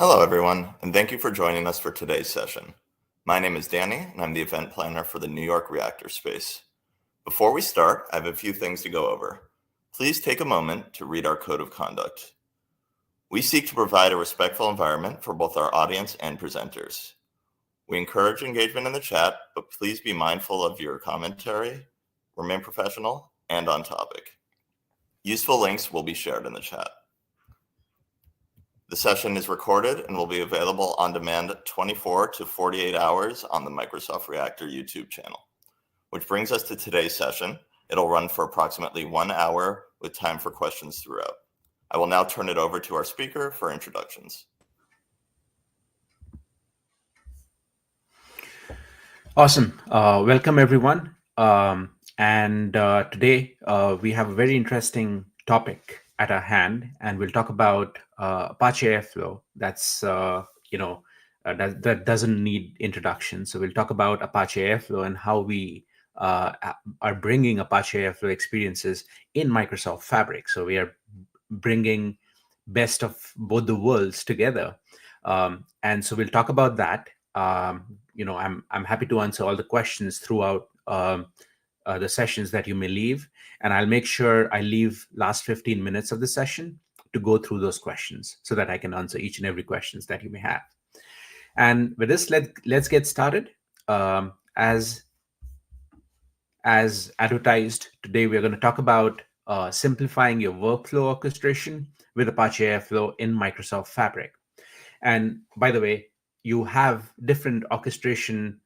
Hello, everyone, and thank you for joining us for today's session. My name is Danny, and I'm the event planner for the New York Reactor Space. Before we start, I have a few things to go over. Please take a moment to read our code of conduct. We seek to provide a respectful environment for both our audience and presenters. We encourage engagement in the chat, but please be mindful of your commentary, remain professional, and on topic. Useful links will be shared in the chat. The session is recorded and will be available on demand 24 to 48 hours on the Microsoft Reactor YouTube channel. Which brings us to today's session. It'll run for approximately 1 hour with time for questions throughout. I will now turn it over to our speaker for introductions. Awesome. Welcome, everyone. Today we have a very interesting topic at our hand, and we'll talk about Apache Airflow. That's that doesn't need introduction. So we'll talk about Apache Airflow and how we are bringing Apache Airflow experiences in Microsoft Fabric. So we are bringing best of both the worlds together, and so we'll talk about that. I'm happy to answer all the questions throughout the sessions that you may leave, and I'll make sure I leave last 15 minutes of the session to go through those questions so that I can answer each and every questions that you may have. And with this, let's get started. As advertised, today we're going to talk about simplifying your workflow orchestration with Apache Airflow in Microsoft Fabric. And by the way, you have different orchestration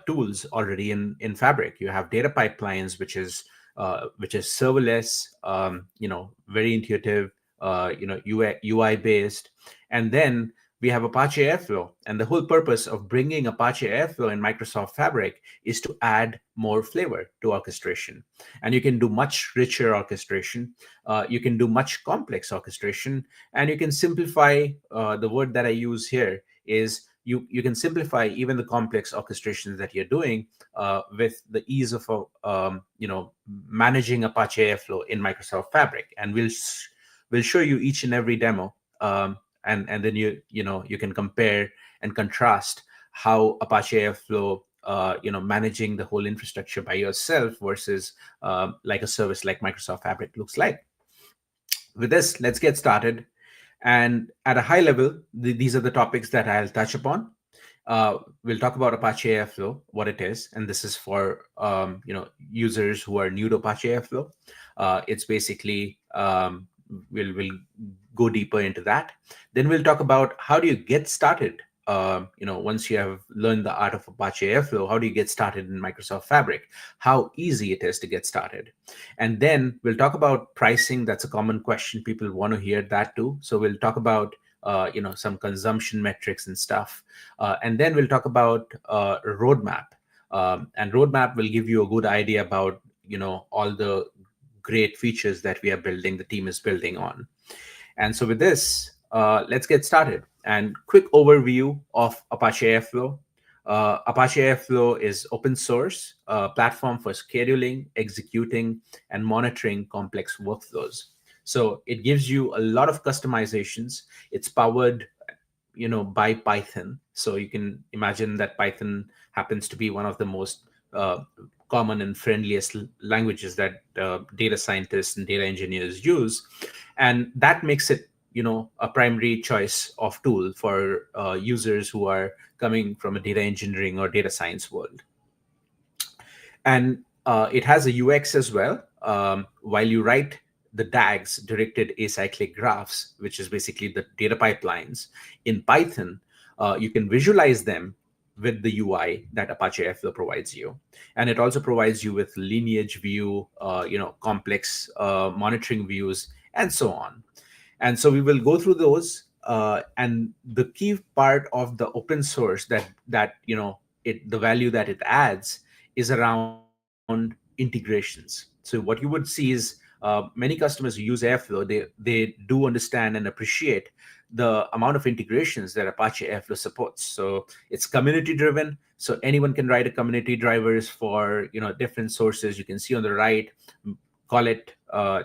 tools already in Fabric. You have data pipelines, which is serverless, very intuitive, UI based, and then we have Apache Airflow. And the whole purpose of bringing Apache Airflow in Microsoft Fabric is to add more flavor to orchestration. And you can do much richer orchestration. You can do much complex orchestration, and you can simplify. The word that I use here is you can simplify even the complex orchestrations that you're doing with the ease of managing Apache Airflow in Microsoft Fabric. And we'll show you each and every demo, and then you can compare and contrast how Apache Airflow managing the whole infrastructure by yourself versus like a service like Microsoft Fabric looks like. With this, let's get started. And at a high level, these are the topics that I'll touch upon. We'll talk about Apache Airflow, what it is, and this is for users who are new to Apache Airflow. It's basically we'll go deeper into that. Then we'll talk about how do you get started. Once you have learned the art of Apache Airflow, how do you get started in Microsoft Fabric? How easy it is to get started. And then we'll talk about pricing. That's a common question. People want to hear that too. So we'll talk about some consumption metrics and stuff. And then we'll talk about a roadmap. And roadmap will give you a good idea about all the great features that we are building, the team is building on. And so with this, let's get started. And quick overview of Apache Airflow. Apache Airflow is open source platform for scheduling, executing, and monitoring complex workflows. So it gives you a lot of customizations. It's powered, by Python. So you can imagine that Python happens to be one of the most common and friendliest languages that data scientists and data engineers use, and that makes it a primary choice of tool for users who are coming from a data engineering or data science world. And it has a UX as well. While you write the DAGs, directed acyclic graphs, which is basically the data pipelines in Python, you can visualize them with the UI that Apache Airflow provides you. And it also provides you with lineage view, complex monitoring views, and so on. And so we will go through those. And the key part of the open source that the value that it adds is around integrations. So what you would see is many customers who use Airflow, they do understand and appreciate the amount of integrations that Apache Airflow supports. So it's community driven. So anyone can write a community drivers for different sources. You can see on the right, call it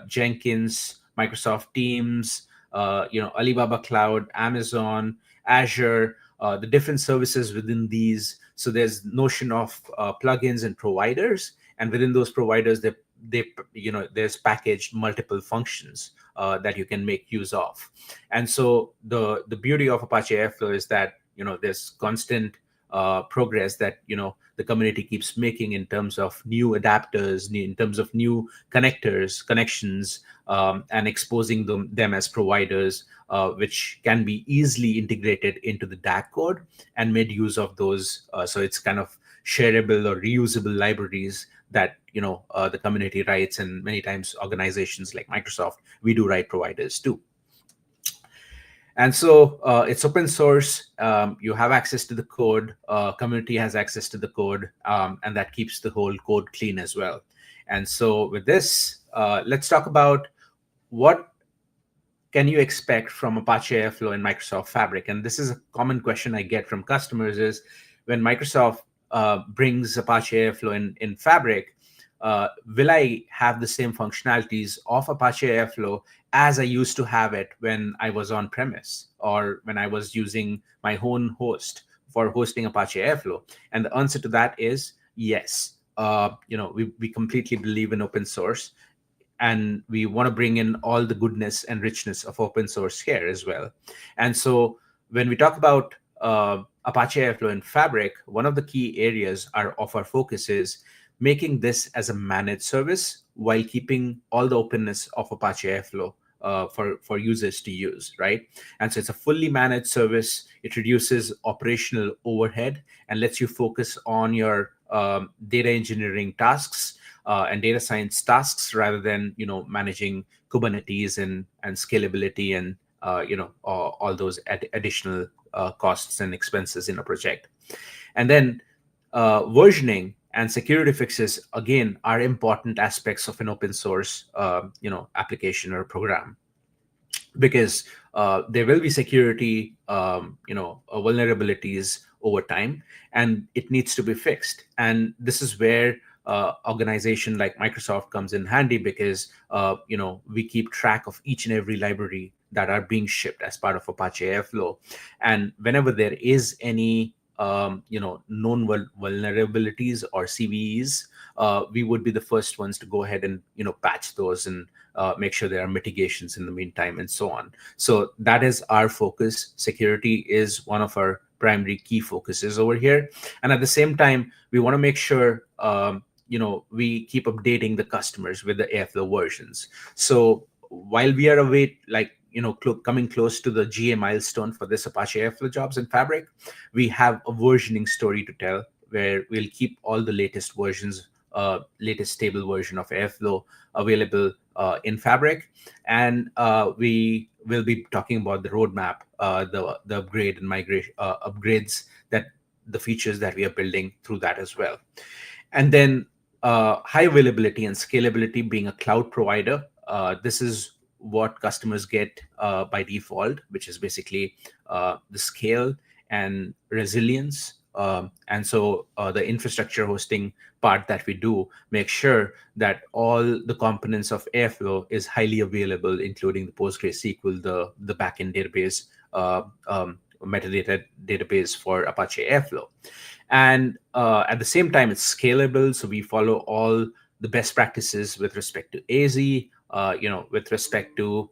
Jenkins, Microsoft Teams, Alibaba Cloud, Amazon, Azure, the different services within these. So there's notion of plugins and providers, and within those providers, there's packaged multiple functions that you can make use of. And so the beauty of Apache Airflow is that there's constant progress that the community keeps making in terms of new adapters, in terms of new connections, and exposing them as providers, which can be easily integrated into the DAG code and made use of those. So it's kind of shareable or reusable libraries that the community writes, and many times organizations like Microsoft, we do write providers too. And so it's open source. You have access to the code. Community has access to the code, and that keeps the whole code clean as well. And so with this, let's talk about what can you expect from Apache Airflow and Microsoft Fabric. And this is a common question I get from customers: is when Microsoft brings Apache Airflow in Fabric, will I have the same functionalities of Apache Airflow as I used to have it when I was on premise, or when I was using my own host for hosting Apache Airflow? And the answer to that is yes. We completely believe in open source, and we want to bring in all the goodness and richness of open source here as well. And so when we talk about Apache Airflow and Fabric, one of the key areas of our focus is making this as a managed service while keeping all the openness of Apache Airflow for users to use, right? And so it's a fully managed service. It reduces operational overhead and lets you focus on your data engineering tasks and data science tasks, rather than managing Kubernetes and scalability and all those additional costs and expenses in a project. And then versioning and security fixes, again, are important aspects of an open source application or program, because there will be security vulnerabilities over time, and it needs to be fixed. And this is where organization like Microsoft comes in handy, because we keep track of each and every library that are being shipped as part of Apache Airflow. And whenever there is any known vulnerabilities or CVEs, we would be the first ones to go ahead and patch those and make sure there are mitigations in the meantime, and so on. So that is our focus. Security is one of our primary key focuses over here, and at the same time, we want to make sure we keep updating the customers with the Airflow versions. So while we are away, coming close to the GA milestone for this Apache Airflow jobs in Fabric, we have a versioning story to tell, where we'll keep all the latest versions, latest stable version of Airflow available in Fabric. And we will be talking about the roadmap, the upgrade and migration upgrades, that the features that we are building through that as well. And then high availability and scalability. Being a cloud provider, this is what customers get by default, which is basically the scale and resilience. And so the infrastructure hosting part that we do make sure that all the components of Airflow is highly available, including the PostgreSQL, the backend database, metadata database for Apache Airflow. And at the same time, it's scalable. So we follow all the best practices with respect to AZ, with respect to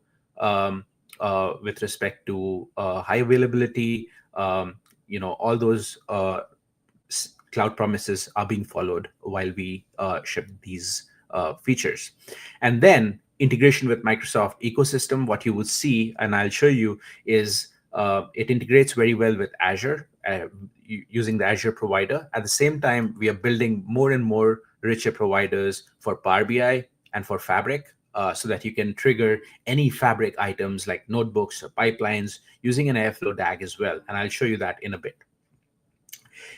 high availability. All those cloud promises are being followed while we ship these features. And then integration with Microsoft ecosystem. What you will see, and I'll show you, is it integrates very well with Azure, using the Azure provider. At the same time, we are building more and more richer providers for Power BI and for Fabric, so that you can trigger any Fabric items like notebooks or pipelines using an Airflow DAG as well. And I'll show you that in a bit.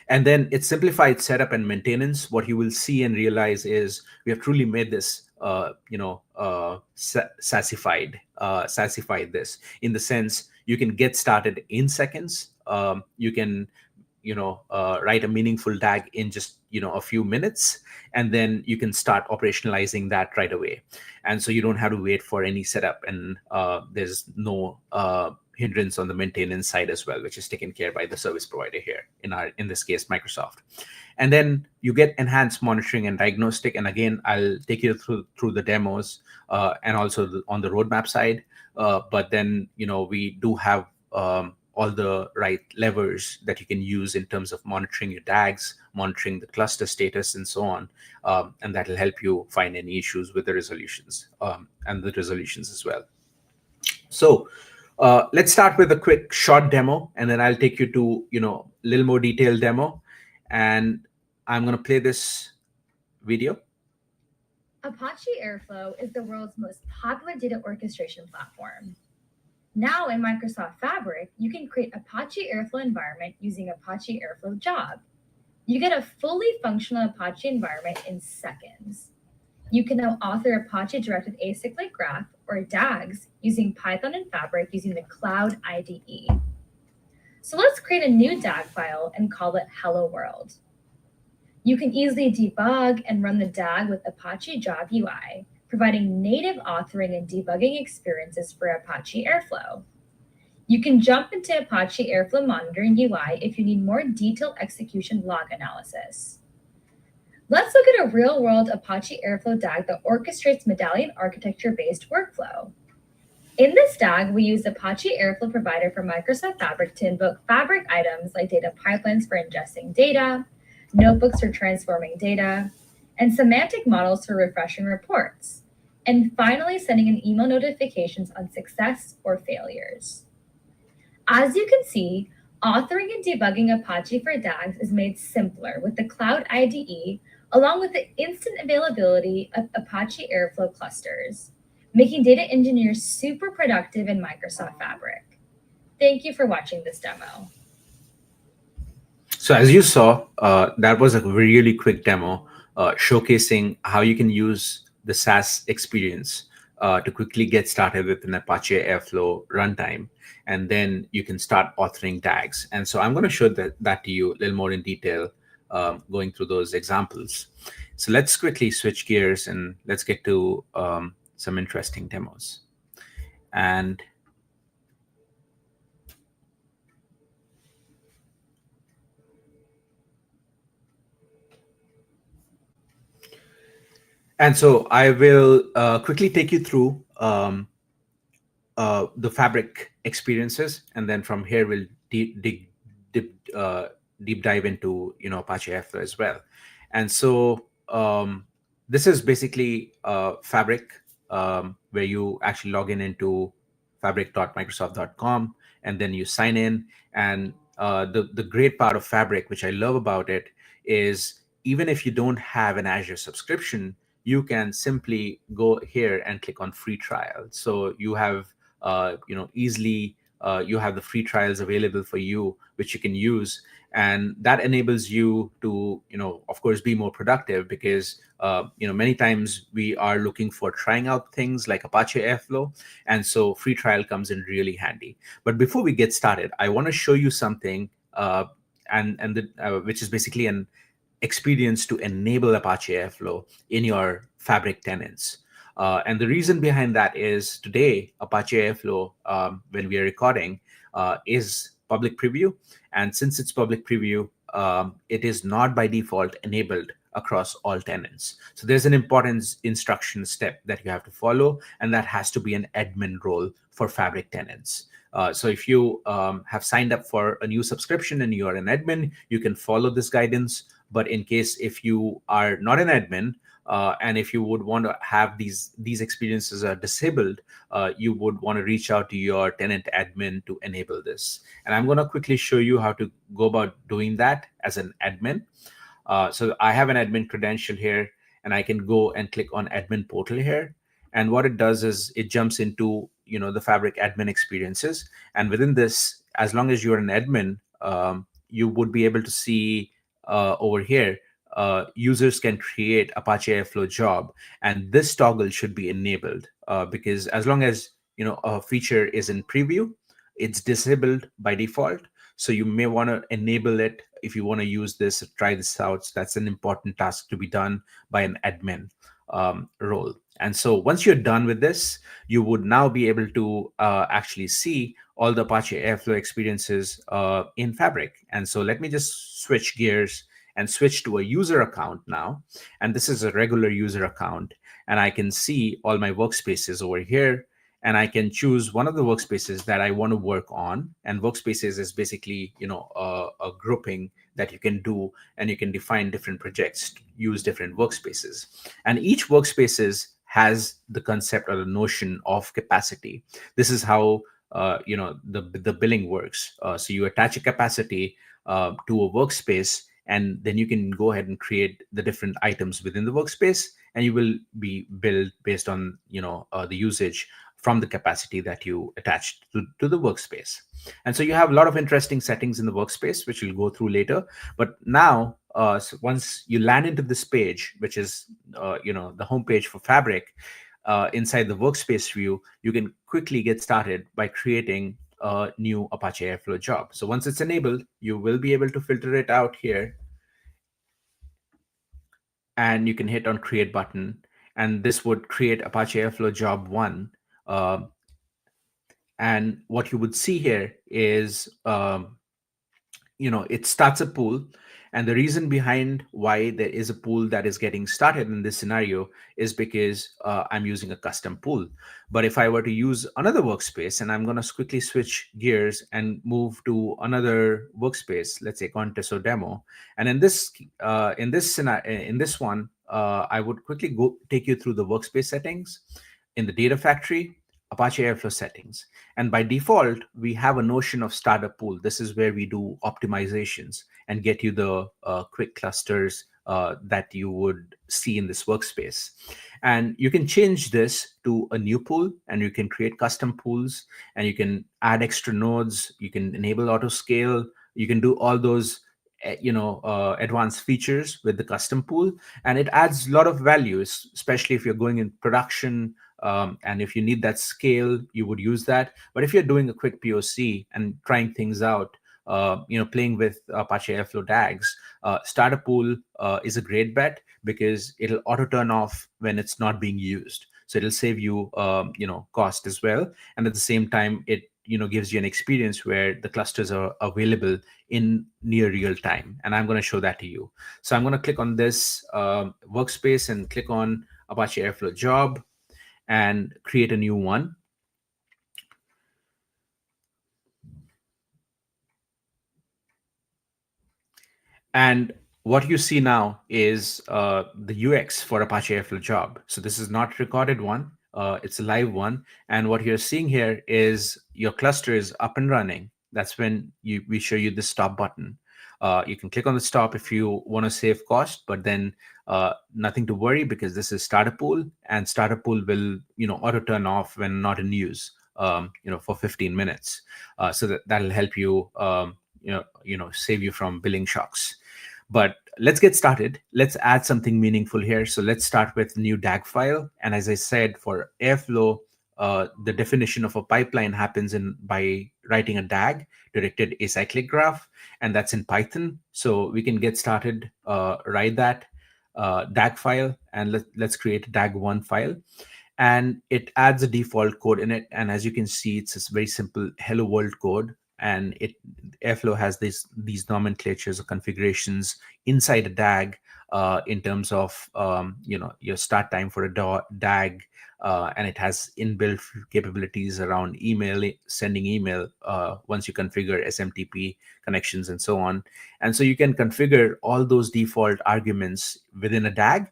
And then it's simplified setup and maintenance. What you will see and realize is we have truly made this, sassified this, in the sense you can get started in seconds. You can write a meaningful DAG in just a few minutes, and then you can start operationalizing that right away. And so you don't have to wait for any setup, and there's no hindrance on the maintenance side as well, which is taken care by the service provider here, in this case, Microsoft. And then you get enhanced monitoring and diagnostic. And again, I'll take you through the demos and also on the roadmap side. But then, we do have all the right levers that you can use in terms of monitoring your DAGs, monitoring the cluster status, and so on. And that'll help you find any issues with the resolutions and the resolutions as well. So let's start with a quick short demo, and then I'll take you to a little more detailed demo. And I'm going to play this video. Apache Airflow is the world's most popular data orchestration platform. Now in Microsoft Fabric, you can create Apache Airflow environment using Apache Airflow job. You get a fully functional Apache environment in seconds. You can now author Apache-directed Acyclic Graph, or DAGs, using Python and Fabric using the Cloud IDE. So let's create a new DAG file and call it Hello World. You can easily debug and run the DAG with Apache Job UI, providing native authoring and debugging experiences for Apache Airflow. You can jump into Apache Airflow Monitoring UI if you need more detailed execution log analysis. Let's look at a real-world Apache Airflow DAG that orchestrates medallion architecture-based workflow. In this DAG, we use Apache Airflow Provider for Microsoft Fabric to invoke Fabric items like data pipelines for ingesting data, notebooks for transforming data, and semantic models for refreshing reports, and finally sending an email notifications on success or failures. As you can see, authoring and debugging Apache for DAGs is made simpler with the Cloud IDE, along with the instant availability of Apache Airflow clusters, making data engineers super productive in Microsoft Fabric. Thank you for watching this demo. So as you saw, that was a really quick demo showcasing how you can use the SaaS experience to quickly get started with an Apache Airflow runtime. And then you can start authoring DAGs. And so I'm going to show that to you a little more in detail, going through those examples. So let's quickly switch gears and let's get to some interesting demos. And so I will quickly take you through the Fabric experiences, and then from here we'll deep dive into Apache Airflow as well. And so this is basically Fabric, where you actually log into fabric.microsoft.com, and then you sign in. And the great part of Fabric, which I love about it, is even if you don't have an Azure subscription, you can simply go here and click on free trial. So you have easily you have the free trials available for you, which you can use, and that enables you to of course be more productive, because many times we are looking for trying out things like Apache Airflow, and so free trial comes in really handy. But before we get started, I want to show you something which is basically an experience to enable Apache Airflow in your Fabric tenants. And the reason behind that is today, Apache Airflow, when we are recording, is public preview. And since it's public preview, it is not by default enabled across all tenants. So there's an important instruction step that you have to follow, and that has to be an admin role for Fabric tenants. So if you have signed up for a new subscription and you are an admin, you can follow this guidance. But in case if you are not an admin, and if you would want to have these experiences are disabled, you would want to reach out to your tenant admin to enable this. And I'm going to quickly show you how to go about doing that as an admin. So I have an admin credential here, and I can go and click on admin portal here. And what it does is it jumps into the Fabric admin experiences. And within this, as long as you're an admin, you would be able to see over here, users can create Apache Airflow job, and this toggle should be enabled because as long as a feature is in preview, it's disabled by default. So you may want to enable it if you want to use this, try this out. So that's an important task to be done by an admin role. And so once you're done with this, you would now be able to actually see all the Apache Airflow experiences in Fabric. And so let me just switch gears and switch to a user account now. And this is a regular user account. And I can see all my workspaces over here. And I can choose one of the workspaces that I want to work on. And workspaces is basically, a grouping that you can do, and you can define different projects, use different workspaces. And each workspaces has the concept or the notion of capacity. This is how the billing works. So you attach a capacity to a workspace, and then you can go ahead and create the different items within the workspace, and you will be billed based on the usage from the capacity that you attached to the workspace. And so you have a lot of interesting settings in the workspace, which we'll go through later. But now, so once you land into this page, which is the home page for Fabric, inside the workspace view, you can quickly get started by creating a new Apache Airflow job. So once it's enabled, you will be able to filter it out here, and you can hit on create button, and this would create Apache Airflow job 1. And what you would see here is, it starts a pool. And the reason behind why there is a pool that is getting started in this scenario is because I'm using a custom pool. But if I were to use another workspace, and I'm going to quickly switch gears and move to another workspace, let's say contest or demo. And in this one, I would quickly take you through the workspace settings in the data factory, Apache Airflow settings. And by default, we have a notion of startup pool. This is where we do optimizations and get you the quick clusters that you would see in this workspace. And you can change this to a new pool, and you can create custom pools, and you can add extra nodes. You can enable auto scale. You can do all those advanced features with the custom pool, and it adds a lot of values, especially if you're going in production. And if you need that scale, you would use that. But if you're doing a quick POC and trying things out, playing with Apache Airflow DAGs, Starter Pool is a great bet because it'll auto turn off when it's not being used. So it'll save you, cost as well. And at the same time, it gives you an experience where the clusters are available in near real time. And I'm going to show that to you. So I'm going to click on this workspace and click on Apache Airflow job and create a new one. And what you see now is the UX for Apache Airflow job. So this is not a recorded one. It's a live one. And what you're seeing here is your cluster is up and running. That's when we show you the stop button. You can click on the stop if you want to save cost, but then nothing to worry because this is Starter Pool, and Starter Pool will auto turn off when not in use for 15 minutes. So that'll help you save you from billing shocks. But let's get started. Let's add something meaningful here. So let's start with new DAG file. And as I said, for Airflow, the definition of a pipeline happens by writing a DAG, directed acyclic graph, and that's in Python. So we can get started, write that DAG file, and let's create a DAG1 file. And it adds a default code in it. And as you can see, it's this very simple hello world code. And Airflow has these nomenclatures or configurations inside a DAG in terms of your start time for a DAG, and it has inbuilt capabilities around sending email once you configure SMTP connections and so on. And so you can configure all those default arguments within a DAG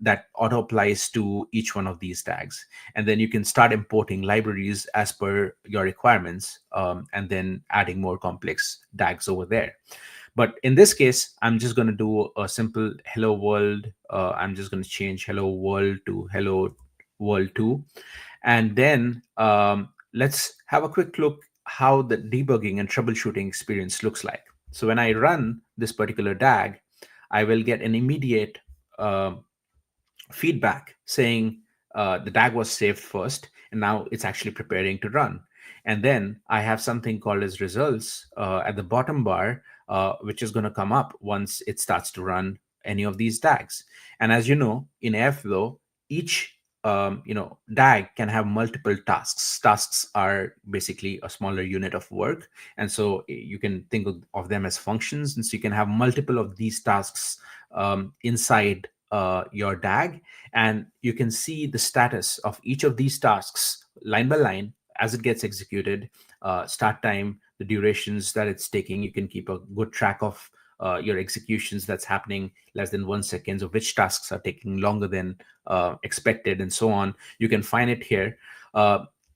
that auto applies to each one of these tags. And then you can start importing libraries as per your requirements, and then adding more complex tags over there. But in this case, I'm just going to do a simple hello world. I'm just going to change hello world to hello world 2. And then let's have a quick look how the debugging and troubleshooting experience looks like. So when I run this particular DAG, I will get an immediate feedback saying the DAG was saved first, and now it's actually preparing to run. And then I have something called as results at the bottom bar, which is going to come up once it starts to run any of these DAGs. And as you know, in Airflow, each DAG can have multiple tasks. Tasks are basically a smaller unit of work. And so you can think of them as functions. And so you can have multiple of these tasks inside your DAG. And you can see the status of each of these tasks line by line as it gets executed, start time, the durations that it's taking. You can keep a good track of your executions that's happening less than 1 second, of which tasks are taking longer than expected, and so on. You can find it here.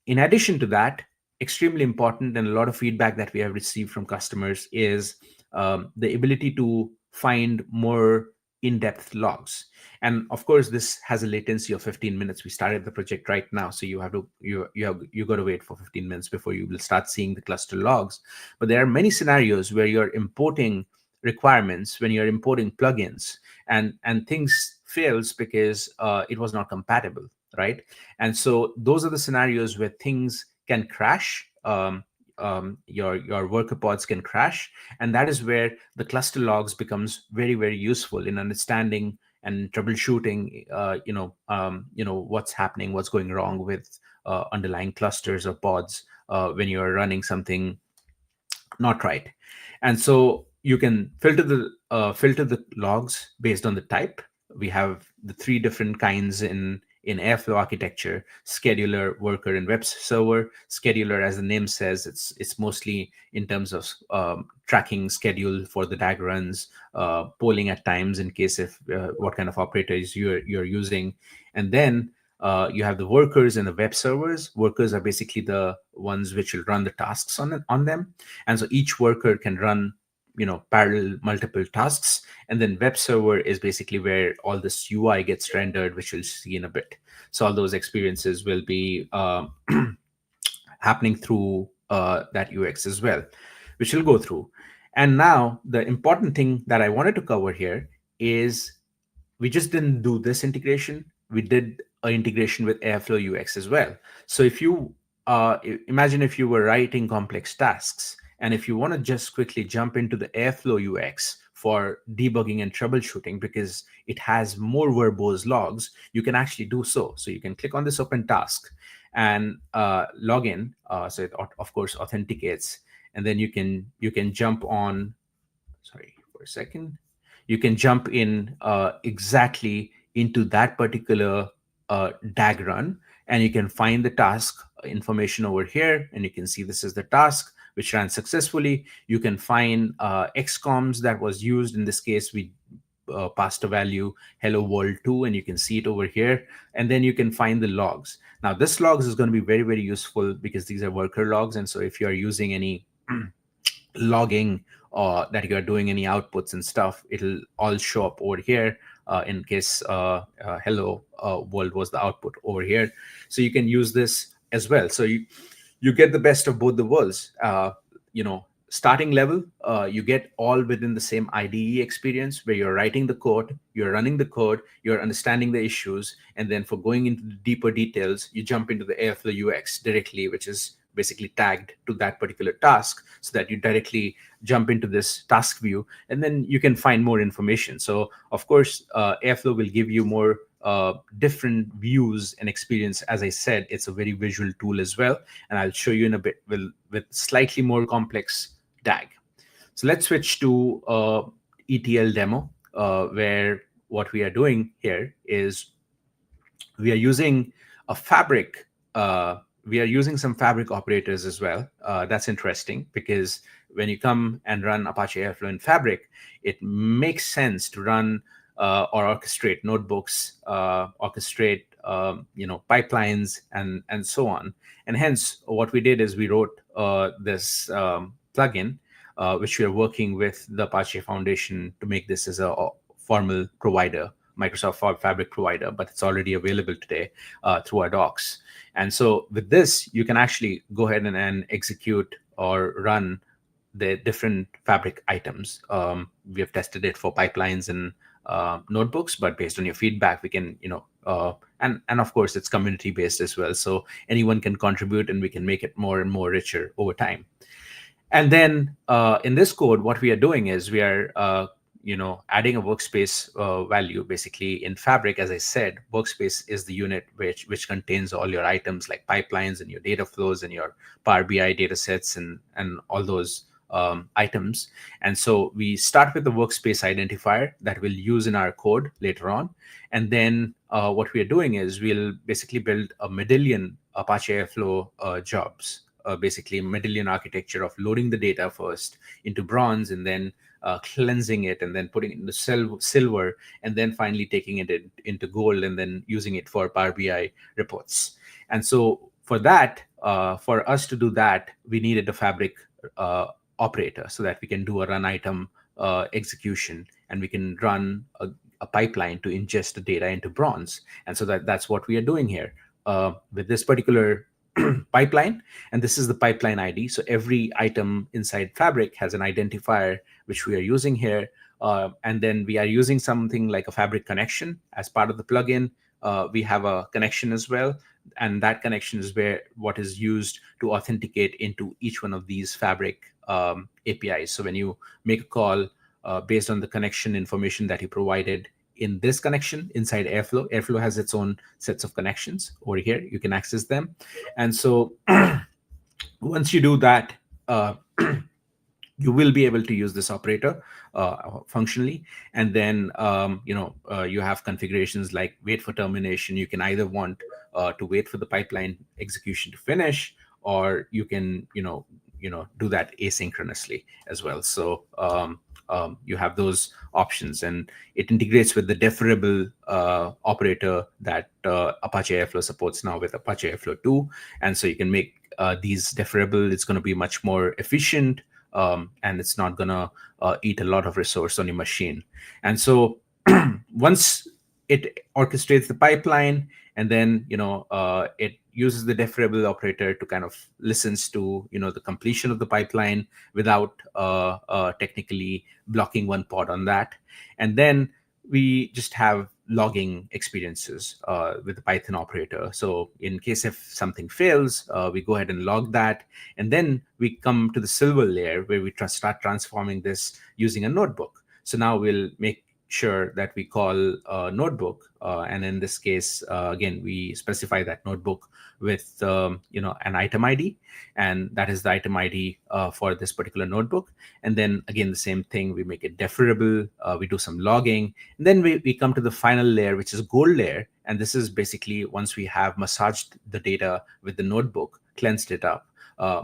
In addition to that, extremely important, and a lot of feedback that we have received from customers is the ability to find more in-depth logs. And of course, this has a latency of 15 minutes. We started the project right now, so you got to wait for 15 minutes before you will start seeing the cluster logs. But there are many scenarios where you're importing requirements, when you're importing plugins, and things fails because it was not compatible, right? And so those are the scenarios where things can crash. Your worker pods can crash, and that is where the cluster logs becomes very, very useful in understanding and troubleshooting what's happening, what's going wrong with underlying clusters or pods when you're running something not right. And so you can filter the logs based on the type. We have the 3 different kinds in Airflow architecture: scheduler, worker, and web server. Scheduler, as the name says, it's mostly in terms of tracking schedule for the DAG runs, polling at times in case if what kind of operators you're using. And then you have the workers and the web servers. Workers are basically the ones which will run the tasks on them. And so each worker can run parallel multiple tasks. And then web server is basically where all this UI gets rendered, which we'll see in a bit. So all those experiences will be happening through that UX as well, which we'll go through. And now the important thing that I wanted to cover here is we just didn't do this integration. We did an integration with Airflow UX as well. So if you imagine if you were writing complex tasks, and if you want to just quickly jump into the Airflow UX for debugging and troubleshooting, because it has more verbose logs, you can actually do so. So you can click on this open task and log in. So it, of course, authenticates. And then you can jump on, sorry for a second. You can jump in exactly into that particular DAG run, and you can find the task information over here. And you can see this is the task which ran successfully. You can find XCOMs that was used. In this case, we passed a value hello world 2, and you can see it over here. And then you can find the logs. Now, this logs is going to be very, very useful because these are worker logs. And so if you are using any logging or that you are doing any outputs and stuff, it'll all show up over here in case hello world was the output over here. So you can use this as well. So you get the best of both the worlds. Starting level, you get all within the same IDE experience where you're writing the code, you're running the code, you're understanding the issues, and then for going into the deeper details, you jump into the Airflow UX directly, which is basically tagged to that particular task, so that you directly jump into this task view, and then you can find more information. So of course, Airflow will give you more different views and experience. As I said, it's a very visual tool as well, and I'll show you in a bit with slightly more complex DAG. So let's switch to ETL demo, where what we are doing here is we are using a Fabric. We are using some Fabric operators as well. That's interesting because when you come and run Apache Airflow in Fabric, it makes sense to run or orchestrate notebooks, orchestrate pipelines, and so on. And hence, what we did is we wrote this plugin, which we are working with the Apache Foundation to make this as a formal provider, Microsoft Fabric provider, but it's already available today through our docs. And so with this, you can actually go ahead and execute or run the different Fabric items. We have tested it for pipelines and notebooks, but based on your feedback, we can, and of course, it's community based as well. So anyone can contribute, and we can make it more and more richer over time. And then in this code, what we are doing is we are adding a workspace value. Basically in Fabric, as I said, workspace is the unit which contains all your items like pipelines and your data flows and your Power BI data sets and all those items. And so we start with the workspace identifier that we'll use in our code later on. And then what we are doing is we'll basically build a medallion Apache Airflow jobs, basically medallion architecture of loading the data first into bronze and then cleansing it and then putting it into silver and then finally taking it into gold and then using it for Power BI reports. And so for that, for us to do that, we needed a Fabric operator so that we can do a run item execution and we can run a pipeline to ingest the data into bronze. And so that's what we are doing here with this particular pipeline. And this is the pipeline ID. So every item inside Fabric has an identifier, which we are using here. And then we are using something like a Fabric connection as part of the plugin. We have a connection as well. And that connection is what is used to authenticate into each one of these Fabric APIs. So when you make a call based on the connection information that you provided in this connection inside Airflow, Airflow has its own sets of connections over here. You can access them. And so once you do that, you will be able to use this operator functionally. And then, you have configurations like wait for termination. You can either want to wait for the pipeline execution to finish, or you can, do that asynchronously as well. So you have those options, and it integrates with the deferrable operator that Apache Airflow supports now with Apache Airflow 2. And so you can make these deferrable. It's going to be much more efficient, and it's not going to eat a lot of resource on your machine. And so once it orchestrates the pipeline, and then it uses the deferrable operator to kind of listens to the completion of the pipeline without technically blocking one pod on that. And then we just have logging experiences with the Python operator. So in case if something fails, we go ahead and log that. And then we come to the silver layer where we start transforming this using a notebook. So now we'll make sure that we call a notebook. And in this case, again, we specify that notebook with an item ID, and that is the item ID for this particular notebook. And then again, the same thing, we make it deferrable, we do some logging, and then we come to the final layer, which is gold layer. And this is basically once we have massaged the data with the notebook, cleansed it up,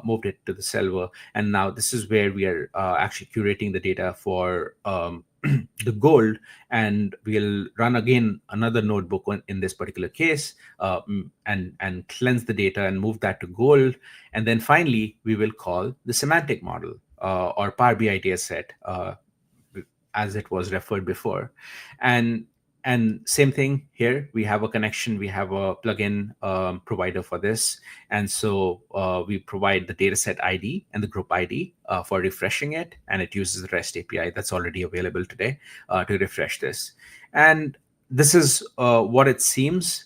moved it to the silver, and now this is where we are actually curating the data for the gold, and we'll run again another notebook in this particular case, and cleanse the data and move that to gold. And then finally, we will call the semantic model or Power BI data set, as it was referred before. And same thing here, we have a connection, we have a plugin provider for this. And so we provide the dataset ID and the group ID for refreshing it. And it uses the REST API that's already available today to refresh this. And this is what it seems,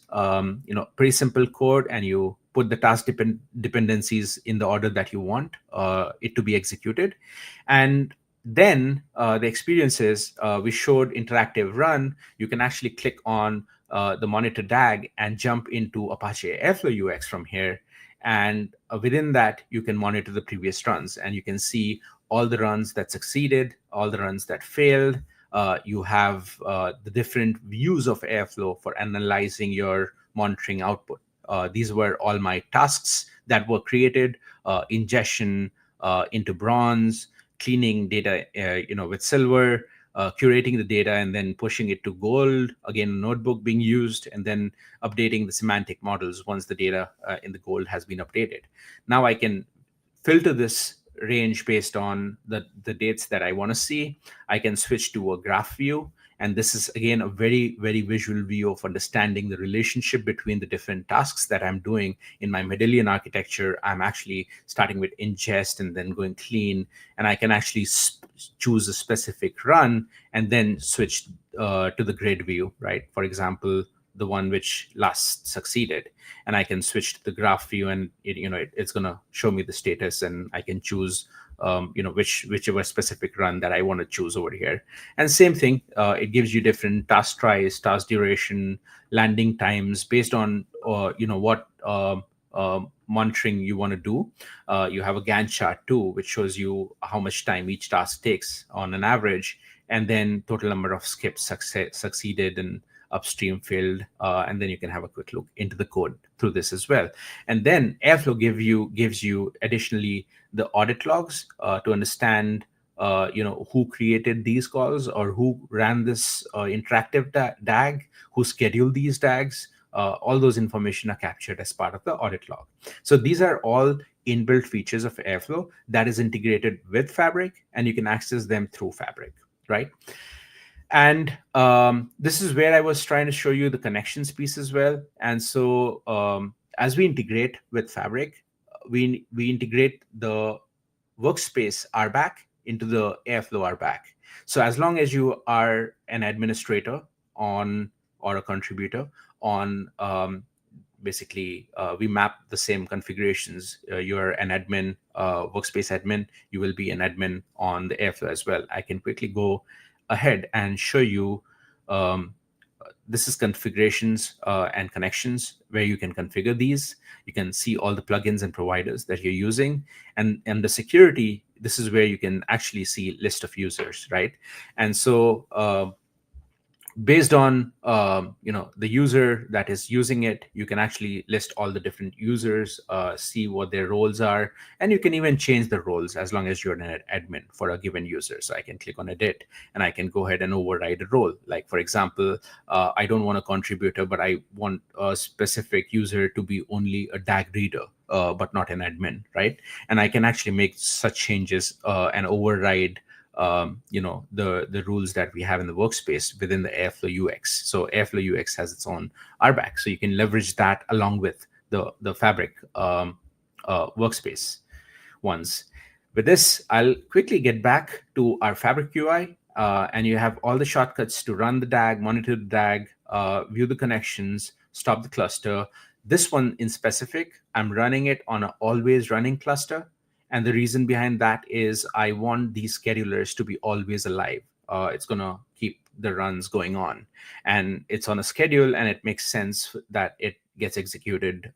pretty simple code. And you put the task dependencies in the order that you want it to be executed. And then the experiences, we showed interactive run. You can actually click on the monitor DAG and jump into Apache Airflow UX from here. And within that, you can monitor the previous runs. And you can see all the runs that succeeded, all the runs that failed. You have the different views of Airflow for analyzing your monitoring output. These were all my tasks that were created, ingestion into bronze, cleaning data with silver, curating the data and then pushing it to gold, again, a notebook being used, and then updating the semantic models once the data in the gold has been updated. Now I can filter this range based on the dates that I want to see. I can switch to a graph view. And this is, again, a very, very visual view of understanding the relationship between the different tasks that I'm doing in my medallion architecture. I'm actually starting with ingest and then going clean. And I can actually choose a specific run and then switch to the grid view, right? For example, the one which last succeeded. And I can switch to the graph view, and it's going to show me the status, and I can choose whichever specific run that I want to choose over here. And same thing, it gives you different task tries, task duration, landing times based on what monitoring you want to do. You have a Gantt chart too, which shows you how much time each task takes on an average, and then total number of skips succeeded and upstream failed, and then you can have a quick look into the code through this as well. And then Airflow gives you additionally the audit logs to understand who created these calls or who ran this interactive DAG, who scheduled these DAGs. All those information are captured as part of the audit log. So these are all inbuilt features of Airflow that is integrated with Fabric, and you can access them through Fabric, right? And this is where I was trying to show you the connections piece as well. And so as we integrate with Fabric, we integrate the workspace RBAC into the Airflow RBAC. So as long as you are an administrator on or a contributor on, basically we map the same configurations. You're an admin, workspace admin, you will be an admin on the Airflow as well. I can quickly go ahead and show you, this is configurations and connections where you can configure these. You can see all the plugins and providers that you're using, and the security, this is where you can actually see list of users, right? And so based on the user that is using it, you can actually list all the different users, see what their roles are, and you can even change the roles as long as you're an admin for a given user. So I can click on edit and I can go ahead and override a role. Like for example, I don't want a contributor, but I want a specific user to be only a DAG reader, but not an admin, right? And I can actually make such changes and override the rules that we have in the workspace within the Airflow UX. So Airflow UX has its own RBAC, so you can leverage that along with the Fabric workspace ones. With this, I'll quickly get back to our Fabric UI, and you have all the shortcuts to run the DAG, monitor the DAG, view the connections, stop the cluster. This one in specific, I'm running it on an always running cluster. And the reason behind that is I want these schedulers to be always alive. It's going to keep the runs going on. And it's on a schedule, and it makes sense that it gets executed.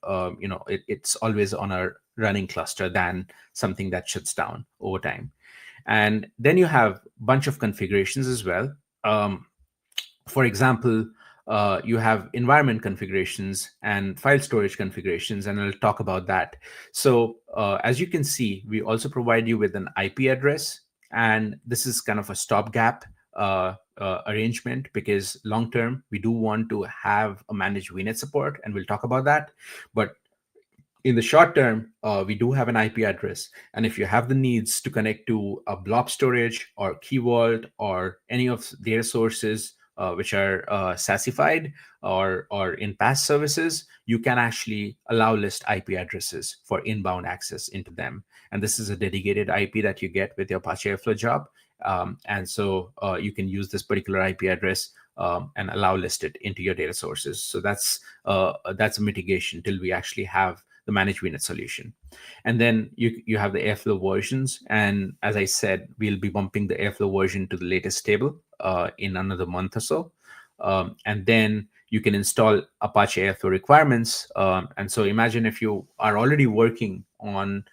It's always on a running cluster than something that shuts down over time. And then you have a bunch of configurations as well. For example, you have environment configurations and file storage configurations, and I'll talk about that. So as you can see, we also provide you with an IP address, and this is kind of a stopgap arrangement because long-term, we do want to have a managed VNet support, and we'll talk about that. But in the short term, we do have an IP address. And if you have the needs to connect to a blob storage or Key Vault or any of data sources which are SASified or in PaaS services, you can actually allow list IP addresses for inbound access into them. And this is a dedicated IP that you get with your Apache Airflow job. And so you can use this particular IP address and allow list it into your data sources. So that's a mitigation till we actually have the managed VNet solution. And then you have the Airflow versions. And as I said, we'll be bumping the Airflow version to the latest table in another month or so. And then you can install Apache Airflow requirements. And so imagine if you are already working on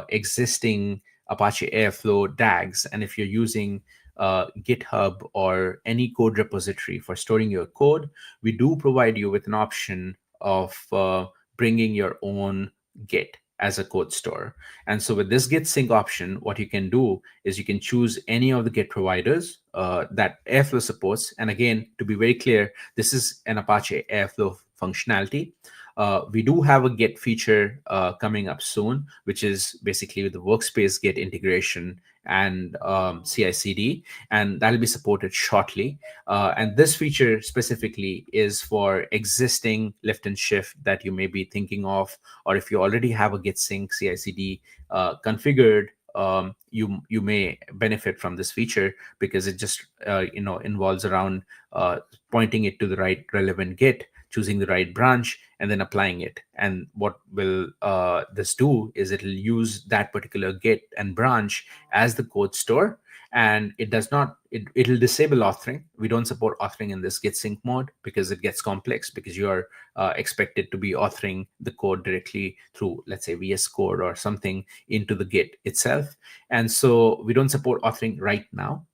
existing Apache Airflow DAGs, and if you're using GitHub or any code repository for storing your code, we do provide you with an option of bringing your own Git as a code store. And so with this Git sync option, what you can do is you can choose any of the Git providers that Airflow supports. And again, to be very clear, this is an Apache Airflow functionality. We do have a Git feature coming up soon, which is basically the workspace Git integration and CI/CD, and that'll be supported shortly. And this feature specifically is for existing lift and shift that you may be thinking of, or if you already have a Git sync CI/CD configured, you may benefit from this feature because it just involves around pointing it to the right relevant Git choosing the right branch, and then applying it. And what will this do is it'll use that particular Git and branch as the code store, and it'll disable authoring. We don't support authoring in this Git sync mode because it gets complex, because you are expected to be authoring the code directly through, let's say, VS Code or something into the Git itself. And so we don't support authoring right now.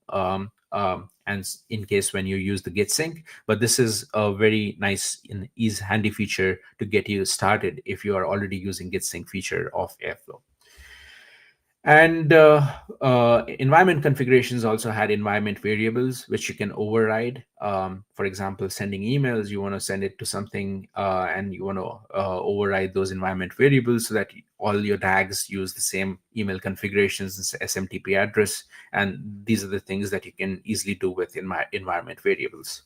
And in case when you use the Git sync, but this is a very nice and handy feature to get you started if you are already using Git sync feature of Airflow. And environment configurations also had environment variables, which you can override. For example, sending emails, you want to send it to something and you want to override those environment variables so that all your DAGs use the same email configurations and SMTP address. And these are the things that you can easily do with environment variables.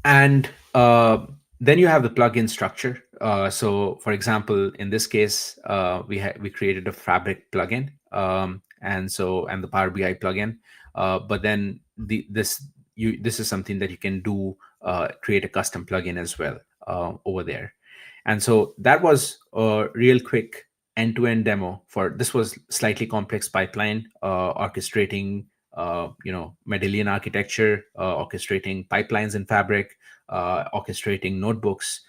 And then you have the plugin structure. So, for example, in this case, we created a Fabric plugin, and the Power BI plugin. But then this is something that you can do, create a custom plugin as well over there. And so that was a real quick end-to-end demo for this. Was slightly complex pipeline, orchestrating Mendelian architecture, orchestrating pipelines in Fabric, orchestrating notebooks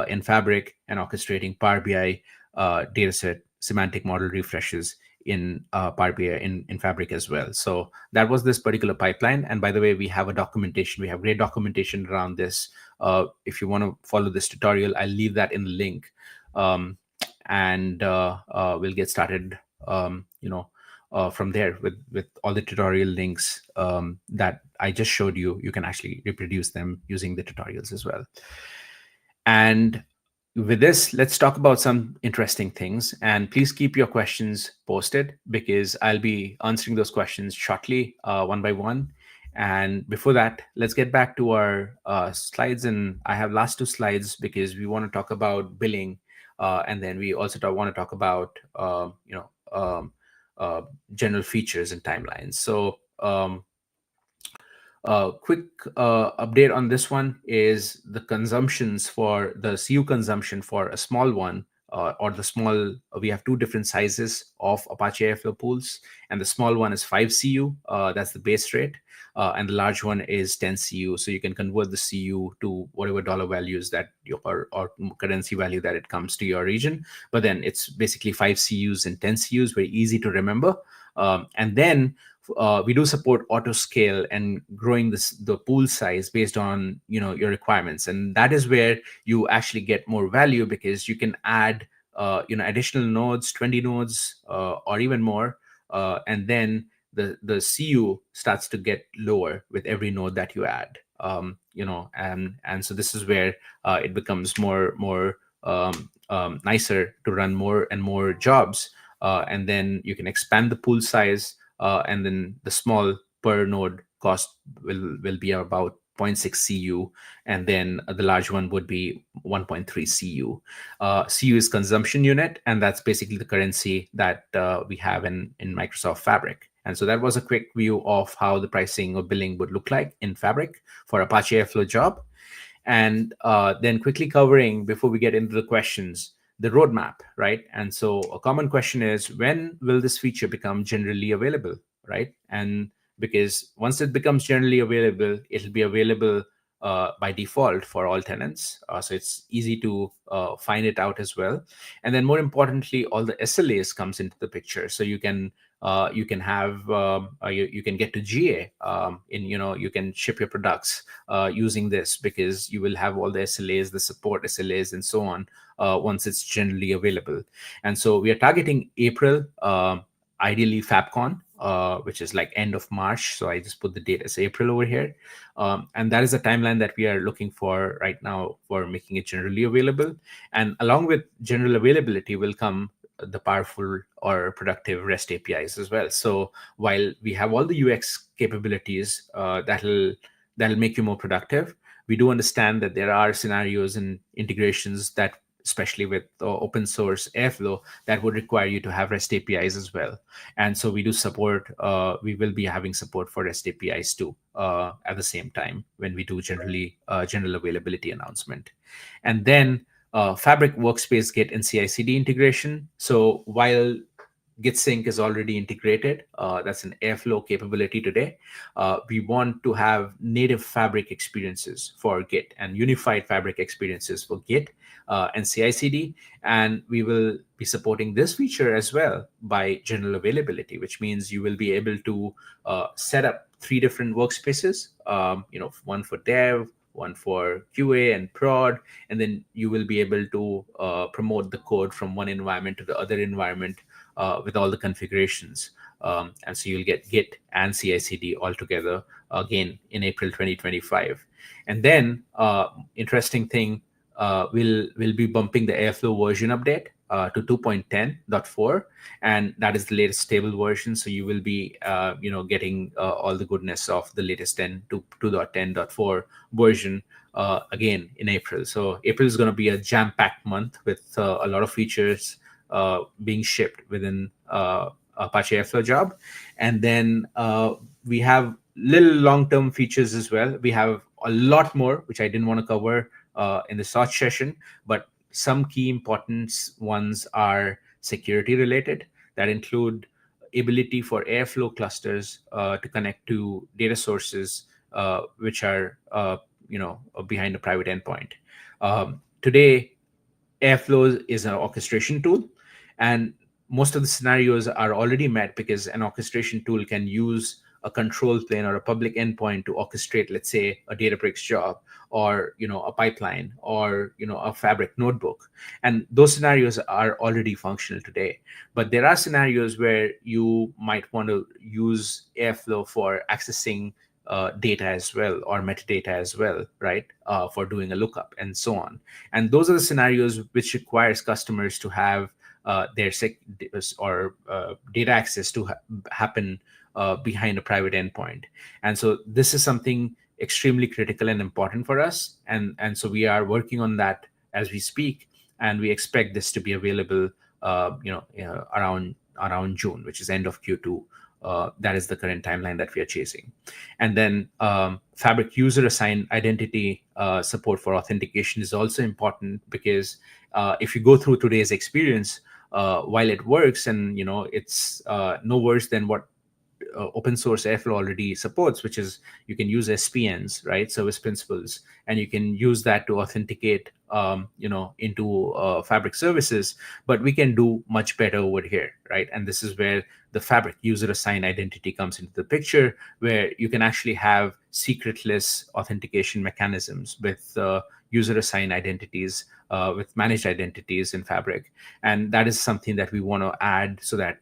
in Fabric, and orchestrating Power BI dataset semantic model refreshes in Power BI in Fabric as well. So that was this particular pipeline. And by the way, we have a documentation. We have great documentation around this. If you want to follow this tutorial, I'll leave that in the link. And we'll get started, from there with all the tutorial links that I just showed you. You can actually reproduce them using the tutorials as well. And with this, let's talk about some interesting things. And please keep your questions posted, because I'll be answering those questions shortly, one by one. And before that, let's get back to our slides. And I have last two slides because we want to talk about billing. And then we also want to talk about, general features and timelines. So quick update on this one is the consumptions for the CU consumption for a small one, or the small, we have two different sizes of Apache Airflow pools, and the small one is 5 CU, that's the base rate, and the large one is 10 CU. So you can convert the CU to whatever dollar values that or currency value that it comes to your region. But then it's basically 5 CUs and 10 CUs, very easy to remember. And then we do support auto scale and growing the pool size based on your requirements, and that is where you actually get more value, because you can add additional nodes, 20 nodes or even more, and then the CU starts to get lower with every node that you add. And so this is where it becomes more nicer to run more and more jobs, and then you can expand the pool size. And then the small per node cost will be about 0.6 CU, and then the large one would be 1.3 CU. CU is consumption unit, and that's basically the currency that we have in Microsoft Fabric. And so that was a quick view of how the pricing or billing would look like in Fabric for Apache Airflow job. And then quickly covering, before we get into the questions, the roadmap, right? And so a common question is, when will this feature become generally available, right? And because once it becomes generally available, it'll be available by default for all tenants. So it's easy to find it out as well. And then more importantly, all the SLAs comes into the picture. So you can have you can get to GA you can ship your products using this, because you will have all the SLAs, the support SLAs, and so on once it's generally available. And so we are targeting April, ideally FabCon, which is like end of March. So I just put the date as April over here. And that is the timeline that we are looking for right now for making it generally available. And along with general availability will come the powerful or productive REST APIs as well. So while we have all the UX capabilities that'll make you more productive, we do understand that there are scenarios and integrations that especially with open source Airflow, that would require you to have REST APIs as well. And so we do support, we will be having support for REST APIs too at the same time when we do general availability announcement. And then Fabric Workspace Git and CI/CD integration. So while Git sync is already integrated, that's an Airflow capability today. We want to have native Fabric experiences for Git and unified Fabric experiences for Git and CI/CD. And we will be supporting this feature as well by general availability, which means you will be able to set up 3 different workspaces, one for dev, one for QA and prod, and then you will be able to promote the code from one environment to the other environment with all the configurations. And so you'll get Git and CI/CD all together again in April 2025. And then interesting thing, we'll be bumping the Airflow version update to 2.10.4, and that is the latest stable version. So you will be getting all the goodness of the latest 2.10.4 version again in April. So April is going to be a jam-packed month with a lot of features being shipped within Apache Airflow job. And then we have little long-term features as well. We have a lot more, which I didn't want to cover in the short session, but some key important ones are security related, that include ability for Airflow clusters to connect to data sources which are behind a private endpoint. Today, Airflow is an orchestration tool, and most of the scenarios are already met because an orchestration tool can use a control plane or a public endpoint to orchestrate, let's say, a Databricks job, or a pipeline, or a Fabric notebook. And those scenarios are already functional today. But there are scenarios where you might want to use Airflow for accessing data as well, or metadata as well, right? For doing a lookup and so on. And those are the scenarios which requires customers to have their data access to happen behind a private endpoint. And so this is something extremely critical and important for us. And so we are working on that as we speak, and we expect this to be available around June, which is end of Q2. That is the current timeline that we are chasing. And then Fabric user assigned identity support for authentication is also important, because if you go through today's experience, while it works and it's no worse than what open source Airflow already supports, which is you can use SPNs, right, service principals, and you can use that to authenticate into Fabric services. But we can do much better over here, right? And this is where the Fabric user assigned identity comes into the picture, where you can actually have secretless authentication mechanisms with user assigned identities, with managed identities in Fabric. And that is something that we want to add, so that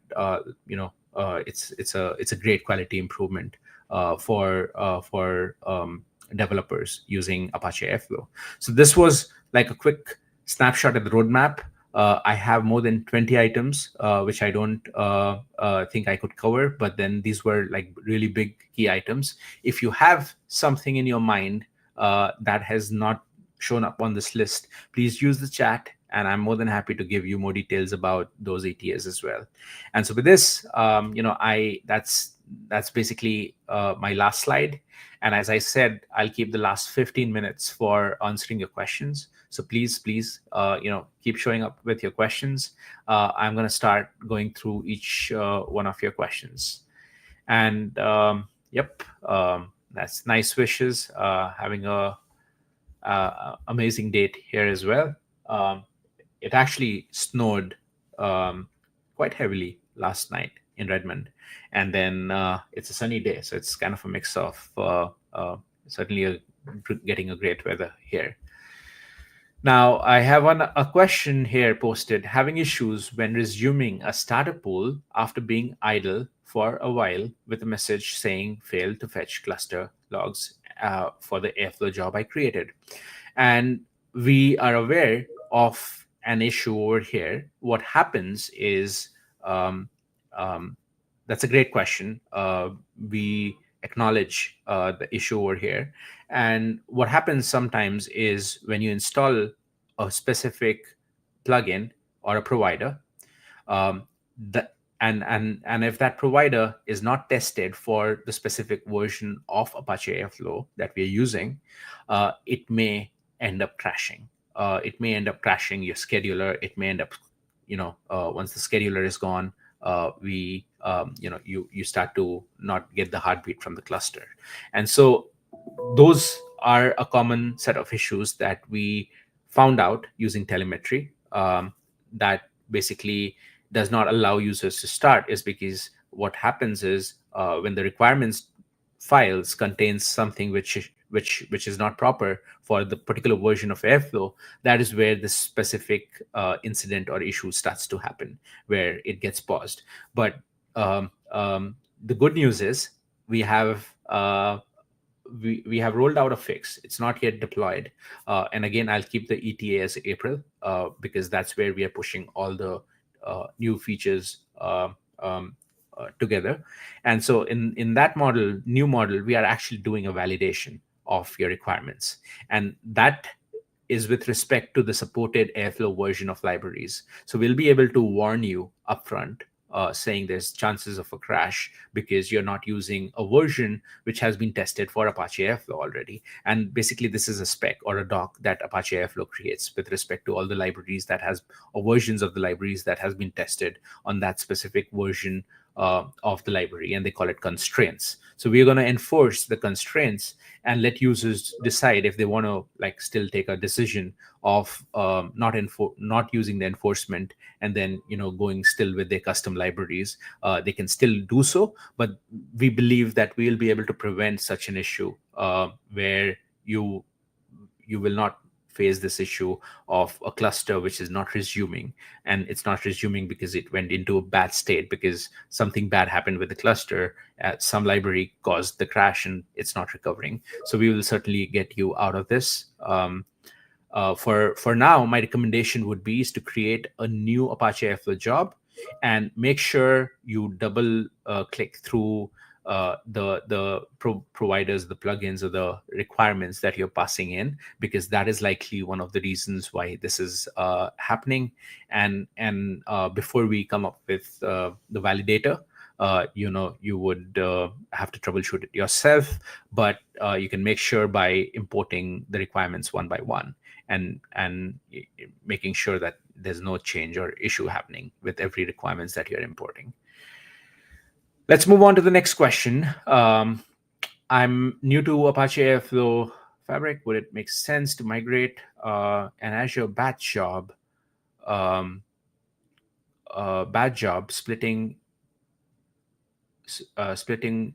it's a great quality improvement for developers using Apache Airflow. So this was like a quick snapshot of the roadmap. I have more than 20 items, which I don't think I could cover, but then these were like really big key items. If you have something in your mind that has not shown up on this list, please use the chat, and I'm more than happy to give you more details about those ETAs as well. And so with this, that's basically my last slide. And as I said, I'll keep the last 15 minutes for answering your questions. So please, keep showing up with your questions. I'm going to start going through each one of your questions. And that's nice wishes. Having a amazing date here as well. It actually snowed quite heavily last night in Redmond, and then it's a sunny day, so it's kind of a mix of certainly getting a great weather here. Now, I have a question here posted: having issues when resuming a startup pool after being idle for a while with a message saying failed to fetch cluster logs for the Airflow job I created. And we are aware of an issue over here. What happens is, that's a great question. We acknowledge the issue over here. And what happens sometimes is when you install a specific plugin or a provider, and if that provider is not tested for the specific version of Apache Airflow that we are using, it may end up crashing. It may end up crashing your scheduler. It may end up, once the scheduler is gone, you start to not get the heartbeat from the cluster. And so those are a common set of issues that we found out using telemetry, that basically does not allow users to start, is because what happens is when the requirements files contains something which is not proper for the particular version of Airflow, that is where the specific incident or issue starts to happen, where it gets paused. But the good news is we have we have rolled out a fix. It's not yet deployed, and again, I'll keep the ETA as April, because that's where we are pushing all the new features together. And so in that new model, we are actually doing a validation of your requirements, and that is with respect to the supported Airflow version of libraries. So we'll be able to warn you upfront, saying there's chances of a crash because you're not using a version which has been tested for Apache Airflow already. And basically, this is a spec or a doc that Apache Airflow creates with respect to all the libraries or versions of the libraries that has been tested on that specific version of the library, and they call it constraints. So we're going to enforce the constraints and let users decide if they want to still take a decision of not using the enforcement and then going still with their custom libraries. They can still do so, but we believe that we'll be able to prevent such an issue where you will not face this issue of a cluster which is not resuming, and it's not resuming because it went into a bad state because something bad happened with the cluster. Some library caused the crash and it's not recovering. So we will certainly get you out of this. For now, my recommendation would be is to create a new Apache Airflow job and make sure you double click through the providers, the plugins, or the requirements that you're passing in, because that is likely one of the reasons why this is happening. And before we come up with the validator, you would have to troubleshoot it yourself, but you can make sure by importing the requirements one by one and making sure that there's no change or issue happening with every requirements that you're importing. Let's move on to the next question. I'm new to Apache Airflow Fabric. Would it make sense to migrate an Azure batch job, splitting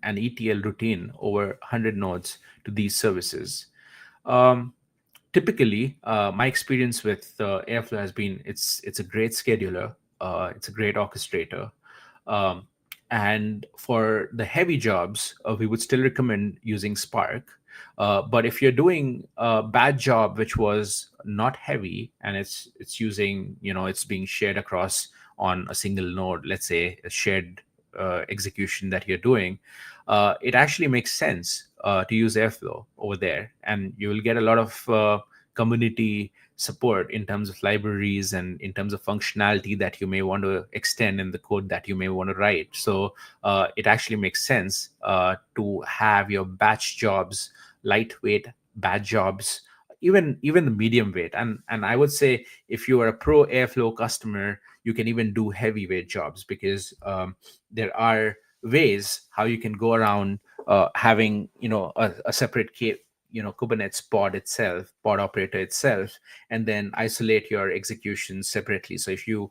an ETL routine over 100 nodes to these services? Typically, my experience with Airflow has been it's a great scheduler, it's a great orchestrator. And for the heavy jobs, we would still recommend using Spark. But if you're doing a bad job which was not heavy and it's using, it's being shared across on a single node, let's say a shared execution that you're doing, it actually makes sense to use Airflow over there. And you will get a lot of community support in terms of libraries and in terms of functionality that you may want to extend in the code that you may want to write. So it actually makes sense to have your batch jobs, lightweight batch jobs, even the medium weight. And I would say if you are a pro Airflow customer, you can even do heavyweight jobs, because there are ways how you can go around having a separate Kubernetes pod operator itself, and then isolate your executions separately. So if you're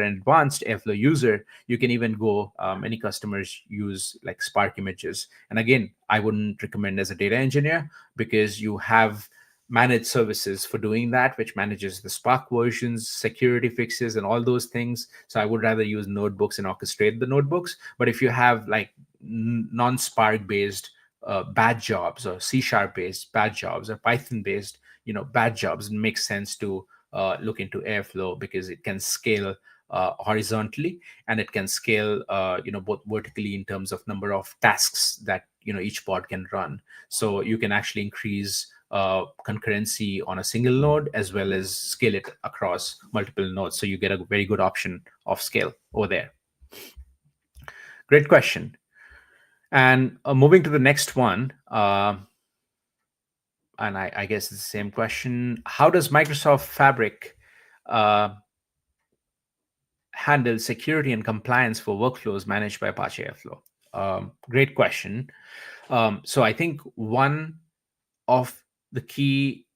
an advanced Airflow user, you can even go, many customers use like Spark images. And again, I wouldn't recommend as a data engineer, because you have managed services for doing that, which manages the Spark versions, security fixes, and all those things. So I would rather use notebooks and orchestrate the notebooks. But if you have like non-Spark based bad jobs, or C# based bad jobs, or Python based bad jobs, it makes sense to look into Airflow, because it can scale horizontally, and it can scale both vertically in terms of number of tasks that each pod can run. So you can actually increase concurrency on a single node as well as scale it across multiple nodes. So you get a very good option of scale over there. Great question. And moving to the next one, and I guess it's the same question. How does Microsoft Fabric handle security and compliance for workflows managed by Apache Airflow? Great question. So I think one of the key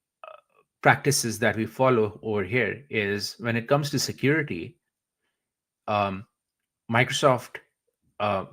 practices that we follow over here is when it comes to security, Microsoft,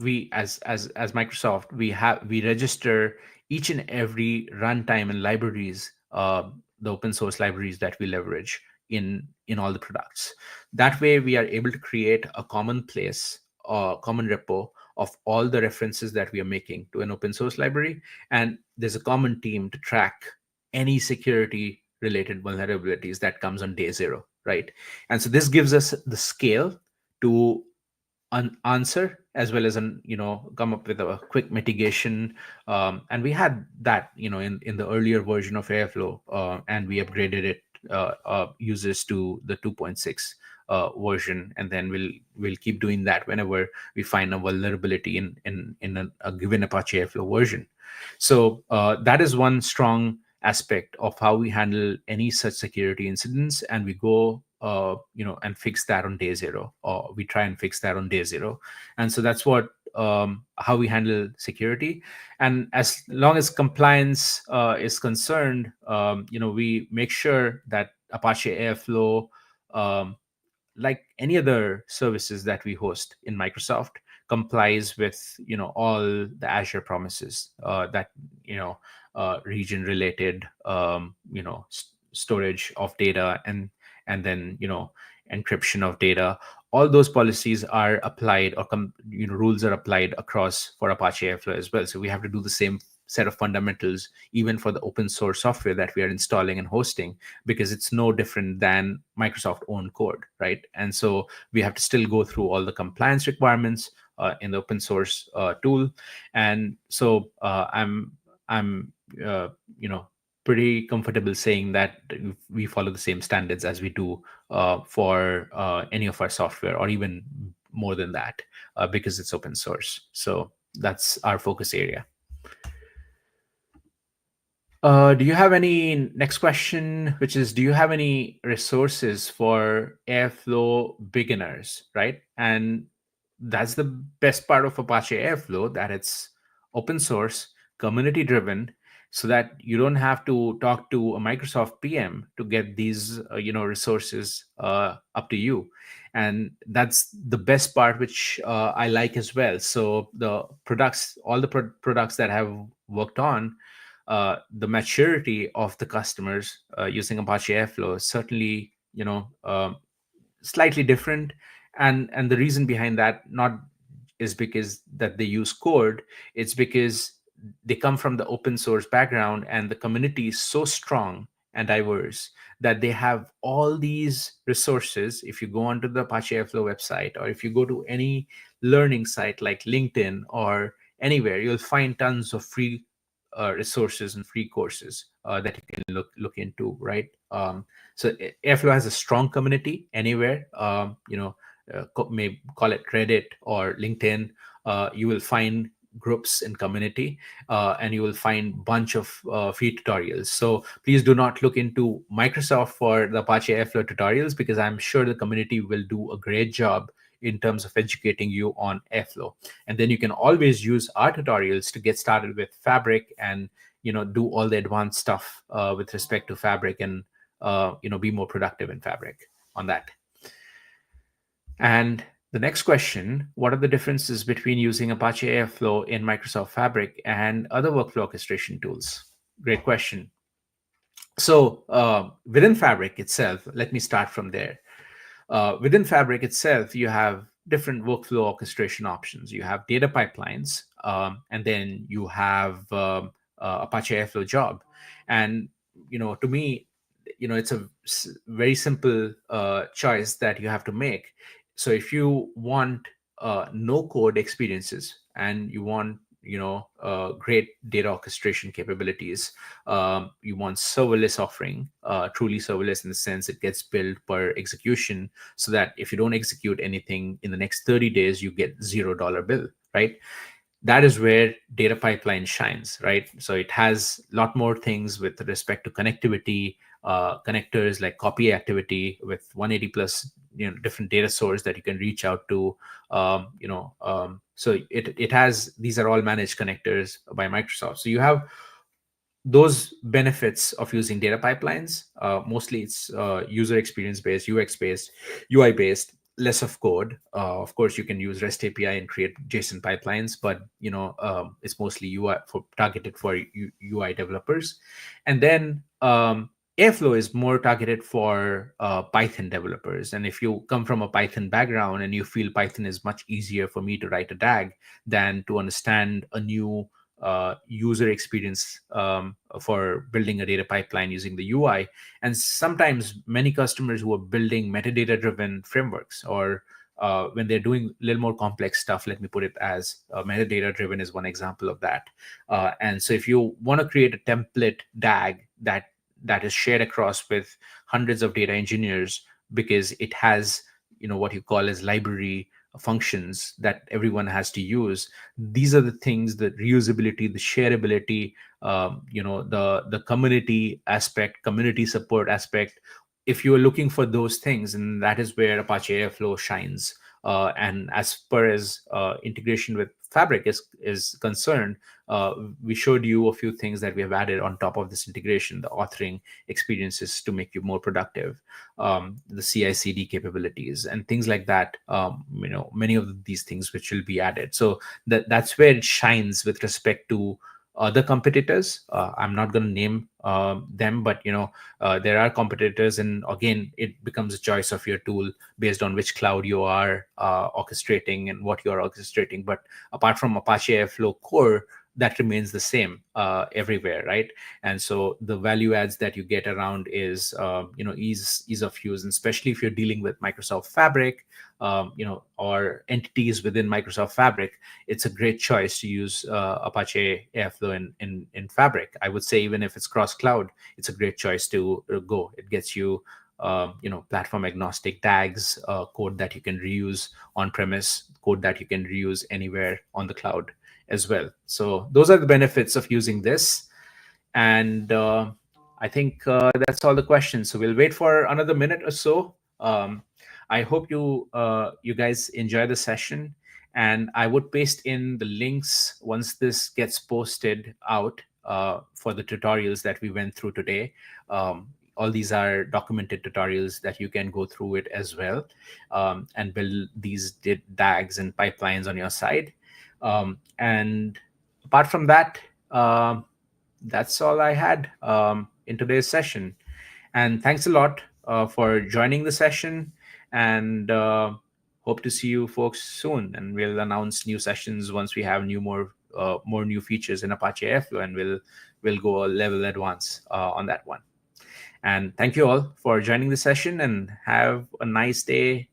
we as Microsoft, we register each and every runtime and libraries, the open source libraries that we leverage in all the products. That way, we are able to create a common place, common repo of all the references that we are making to an open source library, and there's a common team to track any security related vulnerabilities that comes on day zero, right? And so this gives us the scale to answer as well as come up with a quick mitigation, and we had that in the earlier version of Airflow, and we upgraded it users to the 2.6 version, and then we'll keep doing that whenever we find a vulnerability in a given Apache Airflow version. So that is one strong aspect of how we handle any such security incidents, and we go and fix that on day zero, or we try and fix that on day zero. And so that's what how we handle security. And as long as compliance is concerned, we make sure that Apache Airflow, like any other services that we host in Microsoft, complies with all the Azure promises that region related storage of data and then encryption of data. All those policies are applied, or rules are applied across for Apache Airflow as well. So we have to do the same set of fundamentals even for the open source software that we are installing and hosting, because it's no different than Microsoft owned code, right? And so we have to still go through all the compliance requirements in the open source tool. And so I'm pretty comfortable saying that we follow the same standards as we do for any of our software, or even more than that, because it's open source. So that's our focus area. Do you have any next question, which is, do you have any resources for Airflow beginners, right? And that's the best part of Apache Airflow, that it's open source, community driven, so that you don't have to talk to a Microsoft PM to get these resources up to you. And that's the best part, which I like as well. So the products, all the products that I've worked on, the maturity of the customers using Apache Airflow is certainly slightly different. And the reason behind that not is because that they use code, it's because they come from the open source background, and the community is so strong and diverse that they have all these resources. If you go onto the Apache Airflow website, or if you go to any learning site like LinkedIn or anywhere, you'll find tons of free resources and free courses that you can look into, right? So Airflow has a strong community anywhere. May call it Reddit or LinkedIn. You will find groups in community, and you will find bunch of free tutorials. So please do not look into Microsoft for the Apache Airflow tutorials, because I'm sure the community will do a great job in terms of educating you on Airflow. And then you can always use our tutorials to get started with Fabric and do all the advanced stuff with respect to Fabric, and be more productive in Fabric on that. And the next question, what are the differences between using Apache Airflow in Microsoft Fabric and other workflow orchestration tools? Great question. So within Fabric itself, let me start from there. Within Fabric itself, you have different workflow orchestration options. You have data pipelines, and then you have Apache Airflow job. And to me, it's a very simple choice that you have to make. So if you want no code experiences and you want great data orchestration capabilities, you want serverless offering, truly serverless in the sense it gets billed per execution, so that if you don't execute anything in the next 30 days, you get $0 bill, right? That is where data pipeline shines, right? So it has a lot more things with respect to connectivity, connectors like copy activity with 180 plus different data source that you can reach out to. So it has, these are all managed connectors by Microsoft. So you have those benefits of using data pipelines. Mostly it's user experience based, UX based, UI based, less of code. Of course, you can use REST API and create JSON pipelines, but it's mostly UI for targeted for UI developers. And then Airflow is more targeted for Python developers. And if you come from a Python background and you feel Python is much easier for me to write a DAG than to understand a new user experience for building a data pipeline using the UI. And sometimes many customers who are building metadata driven frameworks, or when they're doing a little more complex stuff, let me put it as metadata driven is one example of that. And so if you want to create a template DAG that is shared across with hundreds of data engineers, because it has what you call as library functions that everyone has to use. These are the things, the reusability, the shareability, the community aspect, community support aspect. If you are looking for those things, and that is where Apache Airflow shines. And as far as integration with Fabric is concerned, we showed you a few things that we have added on top of this integration, the authoring experiences to make you more productive, the CI/CD capabilities, and things like that. Many of these things which will be added. So that's where it shines with respect to other competitors. I'm not going to name them, but there are competitors, and again, it becomes a choice of your tool based on which cloud you are orchestrating and what you are orchestrating. But apart from Apache Airflow core, that remains the same everywhere, right? And so the value adds that you get around is ease of use, and especially if you're dealing with Microsoft Fabric, or entities within Microsoft Fabric, it's a great choice to use Apache Airflow in Fabric. I would say even if it's cross cloud, it's a great choice to go. It gets you platform agnostic DAGs, code that you can reuse on premise, code that you can reuse anywhere on the cloud as well. So those are the benefits of using this. And I think that's all the questions. So we'll wait for another minute or so. I hope you guys enjoy the session, and I would paste in the links once this gets posted out for the tutorials that we went through today. All these are documented tutorials that you can go through it as well, and build these DAGs and pipelines on your side. And apart from that, that's all I had in today's session. And thanks a lot for joining the session, and hope to see you folks soon. And we'll announce new sessions once we have more new features in Apache Airflow, and we'll go a level advance on that one. And thank you all for joining the session, and have a nice day,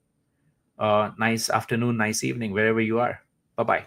nice afternoon, nice evening, wherever you are. Bye-bye.